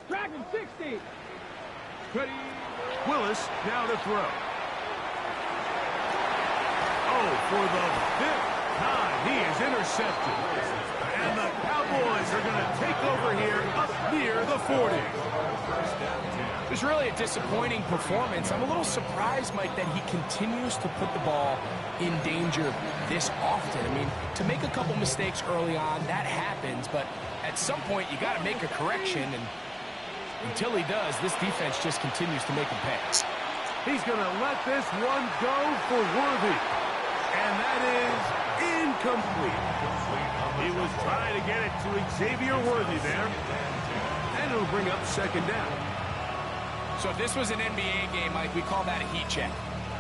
Dragon 60. Ready. Willis now to throw. Oh, for the 5th time, he is intercepted. And the Cowboys are going to take over here up near the 40. It was really a disappointing performance. I'm a little surprised, Mike, that he continues to put the ball in danger this often. I mean, to make a couple mistakes early on, that happens, but at some point you got to make a correction, and until he does, this defense just continues to make him pay. He's going to let this one go for Worthy. And that is incomplete. He was trying to get it to Xavier Worthy there. And it'll bring up 2nd down. So if this was an NBA game, Mike, we call that a heat check.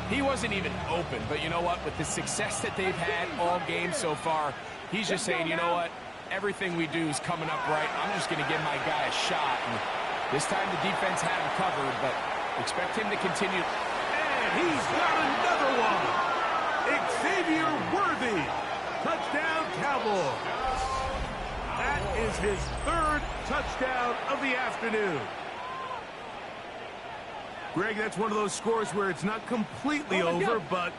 He wasn't even open, but you know what? With the success that they've had all game so far, he's just saying, you know what? Everything we do is coming up right. I'm just going to give my guy a shot. And this time the defense had him covered, but expect him to continue. And he's got another one. Xavier Worthy. Touchdown, Cowboys. That is his third touchdown of the afternoon. Greg, that's one of those scores where it's not completely over, but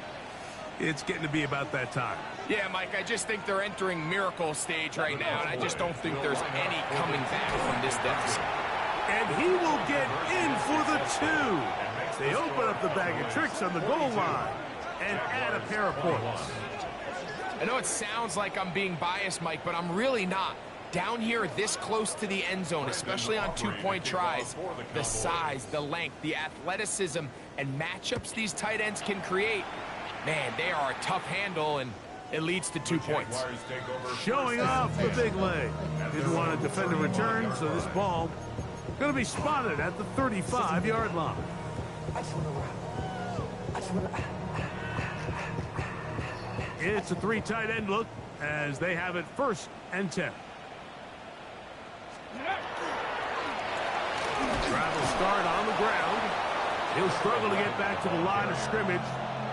it's getting to be about that time. Yeah, Mike, I just think they're entering miracle stage right now, and I just don't think there's any coming back from this deficit. And he will get in for the 2. They open up the bag of tricks on the goal line and add a pair of points. I know it sounds like I'm being biased, Mike, but I'm really not. Down here this close to the end zone, especially on 2-point tries, the size, the length, the athleticism, and matchups these tight ends can create, man, they are a tough handle, and it leads to 2 points. Showing off the big leg. Didn't want to defend a return, so this ball going to be spotted at the 35-yard line. It's a 3 tight end look as they have it 1st and 10. Travel start on the ground. He'll struggle to get back to the line of scrimmage.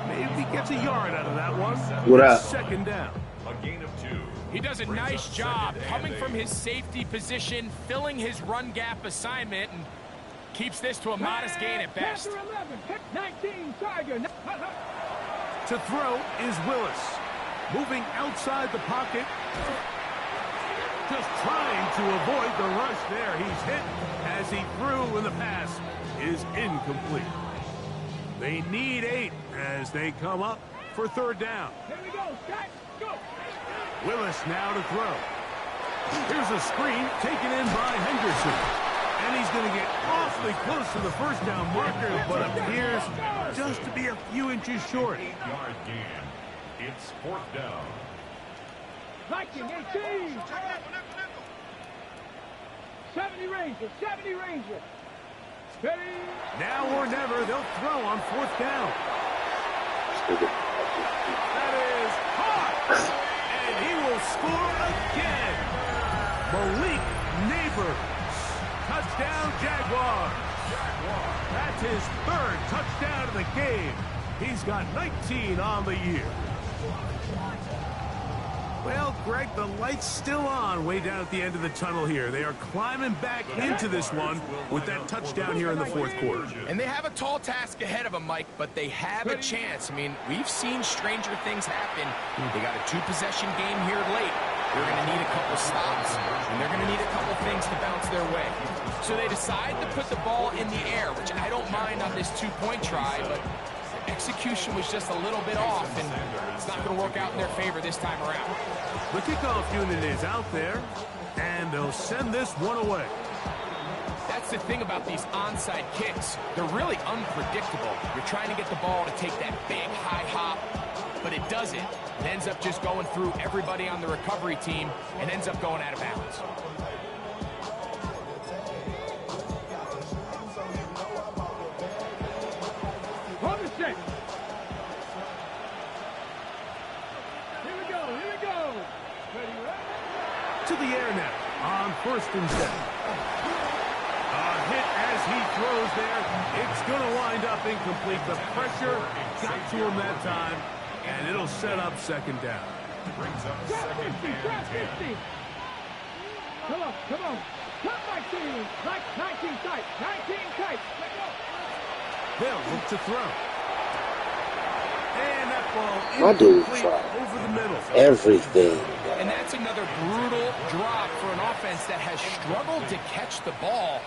Maybe gets a yard out of that one. What up? 2nd down. A gain of 2. He does a nice job coming from his safety position, filling his run gap assignment, and keeps this to a modest gain at best. 19, Tiger. To throw is Willis. Moving outside the pocket. Just trying to avoid the rush there. He's hit as he threw when the pass is incomplete. They need 8 as they come up for 3rd down. Here we go. Scott, go. Willis now to throw. Here's a screen taken in by Henderson. And he's going to get awfully close to the 1st down marker, but appears just to be a few inches short. 8-yard gain. It's 4th down. Viking 18. 70 Ranger. 70 Ranger. Ready. Now or never, they'll throw on 4th down. That is caught. And he will score again. Malik Neighbors. Touchdown, Jaguars. That's his 3rd touchdown of the game. He's got 19 on the year. Well, Greg, the light's still on way down at the end of the tunnel here. They are climbing back into this one with that touchdown here in the 4th quarter. And they have a tall task ahead of them, Mike, but they have a chance. I mean, we've seen stranger things happen. They got a 2-possession game here late. They're going to need a couple stops, and they're going to need a couple things to bounce their way. So they decide to put the ball in the air, which I don't mind on this 2-point try, but execution was just a little bit off, and it's not going to work out in their favor this time around. The kickoff unit is out there, and they'll send this one away. That's the thing about these onside kicks. They're really unpredictable. You're trying to get the ball to take that big high hop, but it doesn't. It ends up just going through everybody on the recovery team and ends up going out of bounds. On the 6. Here we go. Here we go. Ready, To the air now on 1st and 10. A hit as he throws there. It's going to wind up incomplete. The pressure got to him that time, and it'll set up 2nd down. Brings up 50, 2nd and 10. Come on, come on. Come back to you. 19 tight. 19 tight. Let go. They'll look to throw. And that ball My dude incomplete tried over the middle. everything. And that's another brutal drop for an offense that has struggled to catch the ball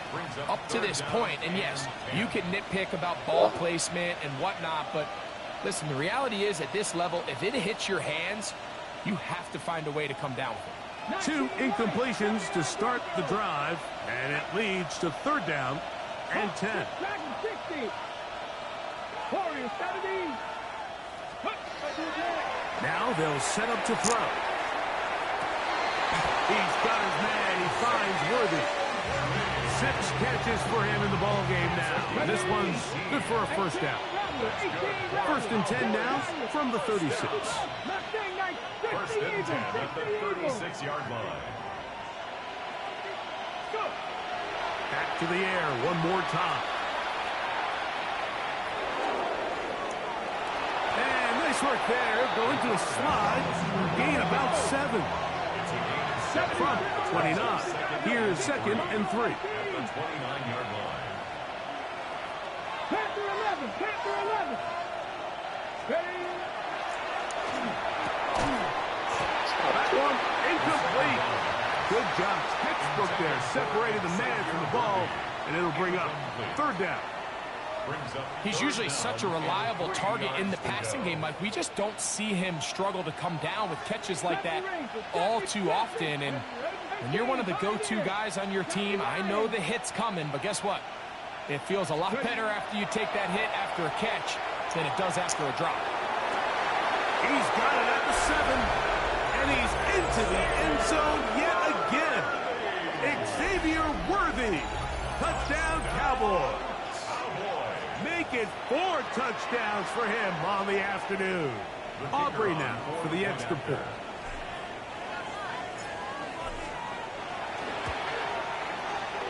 up to this point. And yes, you can nitpick about ball placement and whatnot, but listen, the reality is at this level, if it hits your hands, you have to find a way to come down with it. 2 incompletions to start the drive, and it leads to 3rd down and 10. Dragon 60. Warriors 70. Now they'll set up to throw. He's got his man. He finds Worthy. 6 catches for him in the ball game now. And this one's good for a first down. 1st and 10 now from the 36. First and 10 at the 36-yard line. Back to the air one more time. And nice work there. Go into a slide. Gain about 7. From 29. Here's 2nd and 3. At the 29-yard line. Panther 11. Panther 11. Ready. That one incomplete. Good job. Textbook there. Separated the man from the ball, and it'll bring up 3rd down. He's usually such a reliable target in the passing game, Mike. We just don't see him struggle to come down with catches like that all too often. And when you're one of the go-to guys on your team, I know the hit's coming, but guess what? It feels a lot better after you take that hit after a catch than it does after a drop. He's got it at the 7, and he's into the end zone yet again. Xavier Worthy. Touchdown, Cowboys. Make it 4 touchdowns for him on the afternoon. Aubrey now for the extra point.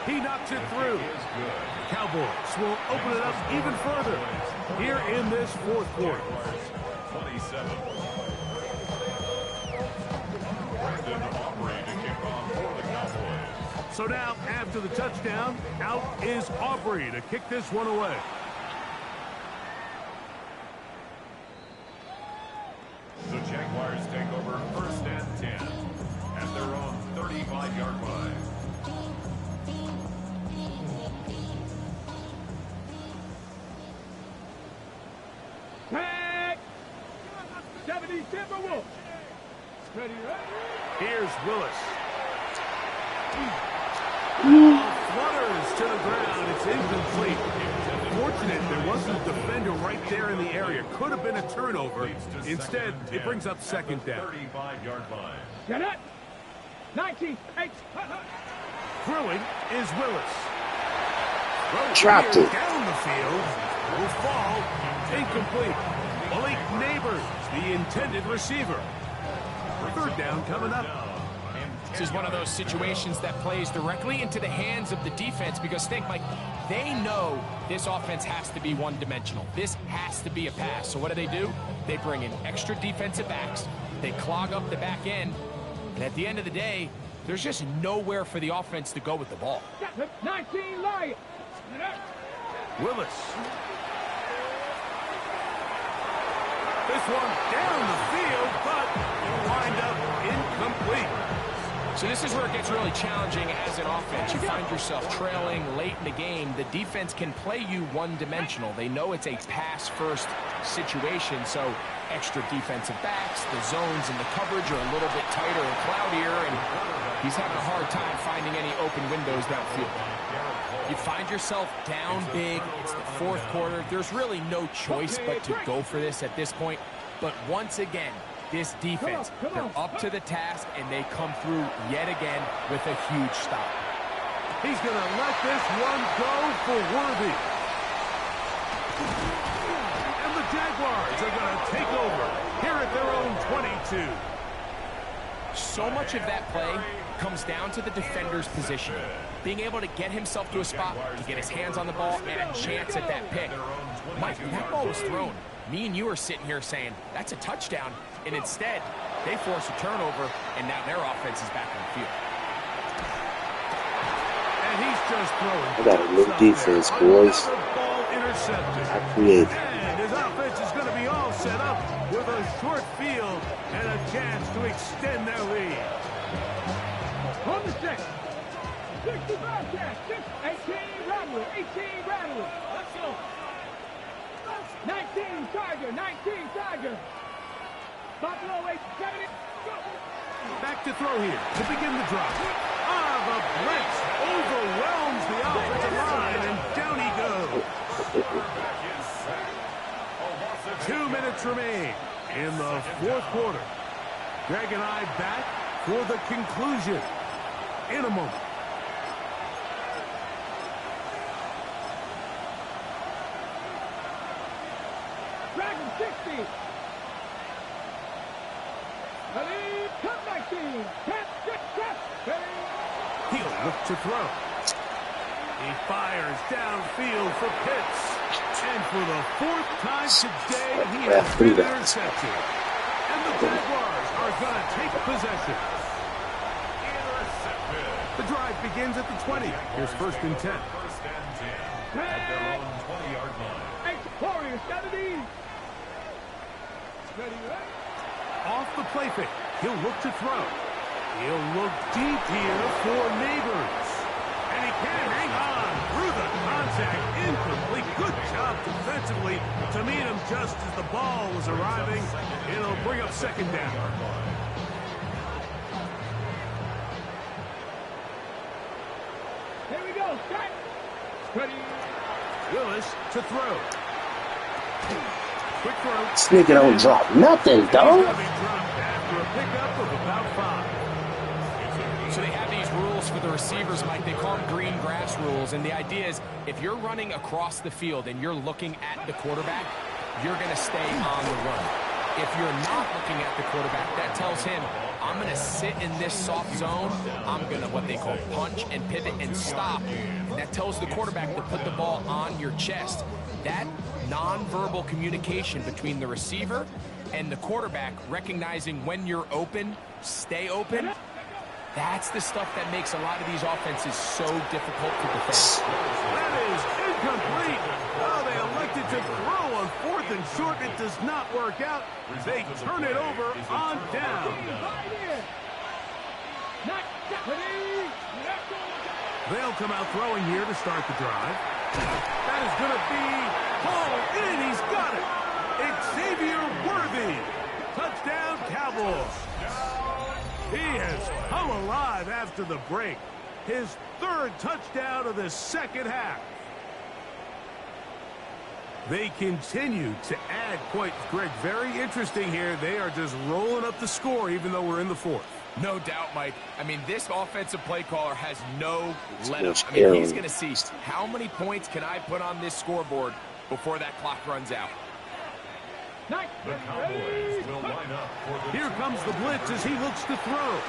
He knocks it through. The Cowboys will open it up even further here in this 4th quarter. 27. Brandon Aubrey to kick off for the Cowboys. So now, after the touchdown, out is Aubrey to kick this one away. The Jaguars take over 1st and 10 at their own 35-yard line. Tag. 70 Timberwolves. Ready, ready. Here's Willis. Ball flutters to the ground. It's incomplete. Fortunate there wasn't a defender right there in the area. Could have been a turnover. Instead, it brings up 2nd down. 35-yard line. Get it. 19. 8. Throwing is Willis. Dropped it. Down the field. Will fall. Incomplete. Malik Neighbors, the intended receiver. 3rd down coming up. This is one of those situations that plays directly into the hands of the defense because think, Mike, they know this offense has to be one-dimensional. This has to be a pass. So what do? They bring in extra defensive backs. They clog up the back end. And at the end of the day, there's just nowhere for the offense to go with the ball. 19 Lions. Willis. This one down the field, but it'll wind up incomplete. So this is where it gets really challenging as an offense. You find yourself trailing late in the game. The defense can play you one-dimensional. They know it's a pass-first situation, so extra defensive backs, the zones and the coverage are a little bit tighter and cloudier, and he's having a hard time finding any open windows downfield. You find yourself down big. It's the 4th quarter. There's really no choice but to go for this at this point. But once again, this defense, they're up to the task, and they come through yet again with a huge stop. He's going to let this one go for Worthy. And the Jaguars are going to take over here at their own 22. So much of that play comes down to the defender's positioning. Being able to get himself to a spot, to get his hands on the ball, and a chance at that pick. Mike, when that ball was thrown, me and you are sitting here saying, that's a touchdown. And instead, they force a turnover, and now their offense is back on the field. And he's just throwing. I got a little defense, boys. Ball intercepted. I created. And his offense is going to be all set up with a short field and a chance to extend their lead. On the set. 65 catch. 18 Rattler. 18 Rattler. Let's go. 19 Tiger. 19 Tiger. Buffalo 870. Go. Back to throw here to begin the drive. The blitz overwhelms the offensive line, and down he goes. 2 minutes remain in the 4th quarter. Greg and I back for the conclusion in a moment. Dragon 60. Ready, cut 19. Ready. He'll look to throw. He fires downfield for Pitts. And for the fourth time today, he has been intercepted. And the Jaguars are going to take possession. The drive begins at the 20. Here's 1st and 10. First and 10 at their own 20-yard line. Warriors, 70. Ready, Off the play fake. He'll look to throw. He'll look deep here for Neighbors. And he can hang on through the contact. Incomplete. Good job defensively to meet him just as the ball was arriving. It'll bring up 2nd down. Here we go. Start. Ready. Willis to throw. Quick throw. This nigga don't drop nothing, He's going dog. to be dropped after a pickup of about 5. So they have these rules for the receivers, Mike. They call them green grass rules. And the idea is if you're running across the field and you're looking at the quarterback, you're going to stay on the run. If you're not looking at the quarterback, that tells him, I'm going to sit in this soft zone. I'm going to what they call punch and pivot and stop. And that tells the quarterback to put the ball on your chest. That nonverbal communication between the receiver and the quarterback, recognizing when you're open, stay open, that's the stuff that makes a lot of these offenses so difficult to defend. That is incomplete. Oh, they elected to throw on 4th and short. It does not work out. They turn it over on down. They'll come out throwing here to start the drive. That is going to be hauled in. He's got it. Xavier Worthy. Touchdown, Cowboys. He has come alive after the break. His 3rd touchdown of the 2nd half. They continue to add points. Greg, very interesting here. They are just rolling up the score even though we're in the 4th. No doubt, Mike. I mean, this offensive play caller has no let-up. I mean, he's going to see how many points can I put on this scoreboard before that clock runs out. The Cowboys will line up for the Here comes the blitz as he looks to throw.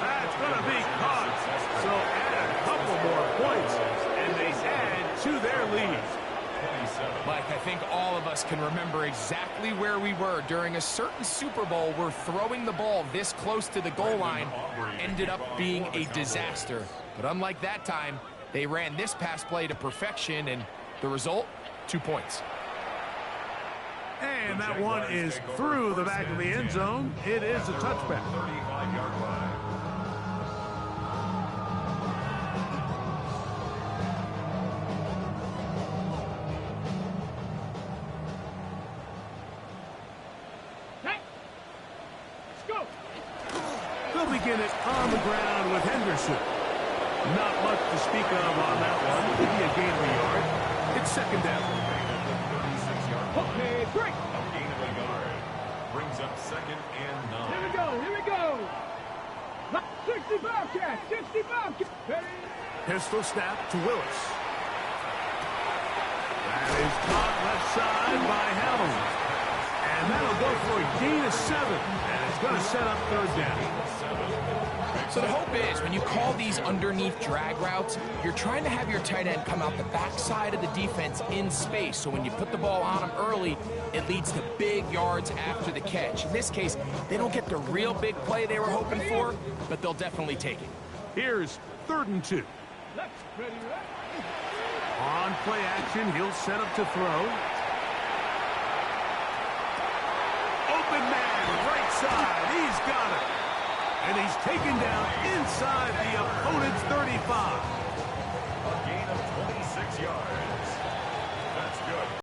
That's going to be caught. So add a couple more points, and they add to their lead. Mike, I think all of us can remember exactly where we were during a certain Super Bowl where throwing the ball this close to the goal line ended up being a disaster. But unlike that time, they ran this pass play to perfection, and the result, 2 points. And that one is through the back of the end zone. It is a touchback. 35-yard line. They'll begin it on the ground with Henderson. Not much to speak of on that one. Maybe a gain of a yard. It's 2nd down. Okay, break. A gain of a yard. Brings up 2nd and 9. Here we go. Here we go. 65 catch. 65 catch. Ready. Pistol snap to Willis. That is caught left side by Helms. And that'll go for a gain of 7. And it's going to set up 3rd down. So the hope is when you call these underneath drag routes, you're trying to have your tight end come out the backside of the defense in space. So when you put the ball on him early, it leads to big yards after the catch. In this case, they don't get the real big play they were hoping for, but they'll definitely take it. Here's 3rd and 2. Ready. On play action, he'll set up to throw. Open man, right side. He's got it. And he's taken down inside the opponent's 35. A gain of 26 yards.